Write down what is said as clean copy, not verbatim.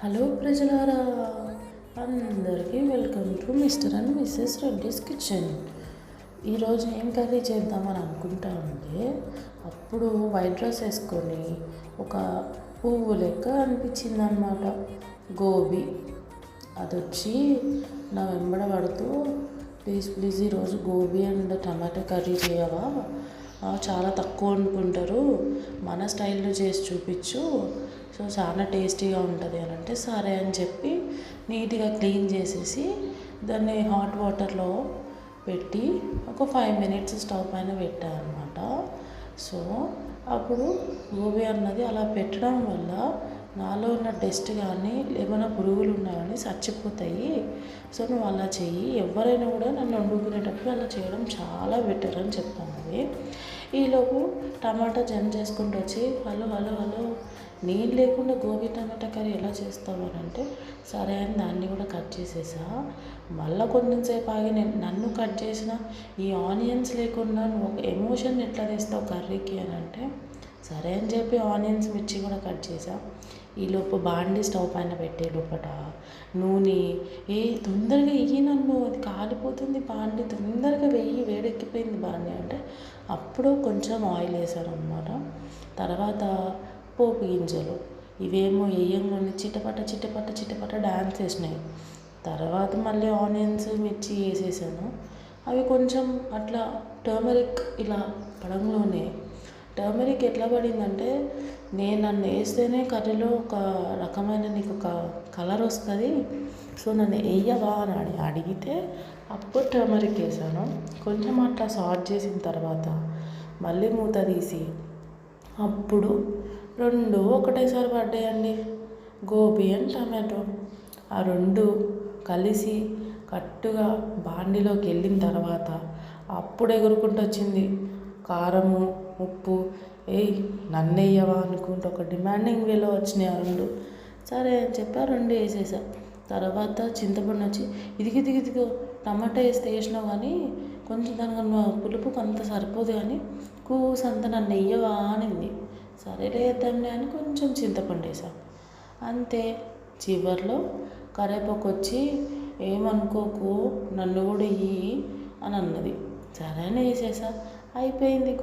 Hello ప్రజలారా, అందరికీ welcome to mister and mrs Reddy's kitchen. ఈరోజు ఏం కర్రీ చేద్దామని అనుకుంటా ఉంటే అప్పుడు వైట్ రైస్ వేసుకొని ఒక పువ్వు లెక్క అనిపించింది అన్నమాట. గోబీ అది వచ్చి నా వెంబడ పడుతూ, ప్లీజ్ ప్లీజ్ ఈరోజు గోబీ అండ్ టమాటా కర్రీ చేయవా, చాలా తక్కువ వండుకుంటారు, మన స్టైల్లో చేసి చూపించు, సో చాలా టేస్టీగా ఉంటుంది అని అంటే సరే అని చెప్పి నీట్గా క్లీన్ చేసేసి దాన్ని హాట్ వాటర్లో పెట్టి ఒక 5 minutes స్టవ్ పైన పెట్టాను అనమాట. సో అప్పుడు గోబీ అన్నది అలా పెట్టడం వల్ల నాలో ఉన్న డస్ట్ కానీ ఏమైనా పురుగులు ఉన్నా కానీ చచ్చిపోతాయి. సో నువ్వు అలా చెయ్యి, ఎవరైనా కూడా నన్ను వండుకునేటప్పుడు అలా చేయడం చాలా బెటర్ అని చెప్పాను. అది ఈలోపు టమాటా జన్ చేసుకుంటూ వచ్చి హలో హలో హలో నేను లేకుండా గోబీ టమాటా కర్రీ ఎలా చేస్తావు అని అంటే సరే అని దాన్ని కూడా కట్ చేసేసా. మళ్ళీ కొంచెంసేపు ఆగి నన్ను కట్ చేసిన ఈ ఆనియన్స్ లేకుండా నువ్వు ఒక ఎమోషన్ ఎట్లా తెస్తావు కర్రీకి అని అంటే సరే అని చెప్పి ఆనియన్స్ మిర్చి కూడా కట్ చేసా. ఈలోపు బాండి స్టవ్ పైన పెట్టే లోపల నూనె తొందరగా వెయ్యి, నన్ను అది కాలిపోతుంది బాండి, తొందరగా వెయ్యి, వేడెక్కిపోయింది బాండి అంటే అప్పుడు కొంచెం ఆయిల్ వేసాను అనమాట. తర్వాత పోపు గింజలు ఇవేమో వేయంగానే చిటపట చిటపట చిటపట డ్యాన్స్ వేసినాయి. తర్వాత మళ్ళీ ఆనియన్స్ మిర్చి వేసేసాను. అవి కొంచెం అట్లా టర్మరిక్ ఇలా పడంలోనే, టర్మరిక్ ఎట్లా పడిందంటే నేను నన్ను వేస్తేనే కర్రీలో ఒక రకమైన నీకు ఒక కలర్ వస్తుంది, సో నన్ను వేయవా అని అడిగితే అప్పుడు టర్మరిక్ వేసాను. కొంచెం అట్లా సాల్ట్ చేసిన తర్వాత మళ్ళీ మూత తీసి అప్పుడు 2 ఒకటేసారి పడ్డాయండి, గోబీ అండ్ టమాటో. ఆ 2 కలిసి కట్టుగా బాండిలోకి వెళ్ళిన తర్వాత అప్పుడు ఎగురుకుంటూ వచ్చింది కారము ఉప్పు. నన్ను వేయవా అనుకుంటూ ఒక డిమాండింగ్ వేలో వచ్చినాయి ఆ 2. సరే అని చెప్పి ఆ 2 వేసేసా. తర్వాత చింతపండు వచ్చి ఇదిగో టమాటా వేసినావు కానీ కొంచెం దానికన్నా పులుపుకి అంత సరిపోదు కానీ కూసంత నన్ను వేయవా అనింది. సరేలే వేద్దాంలే అని కొంచెం చింతపండు వేసా అంతే. చివర్లో కరివేపాకు వచ్చి ఏమనుకోకు నన్ను కూడా ఇయ్యి అని అన్నది. సరే అని వేసేసా, అయిపోయింది.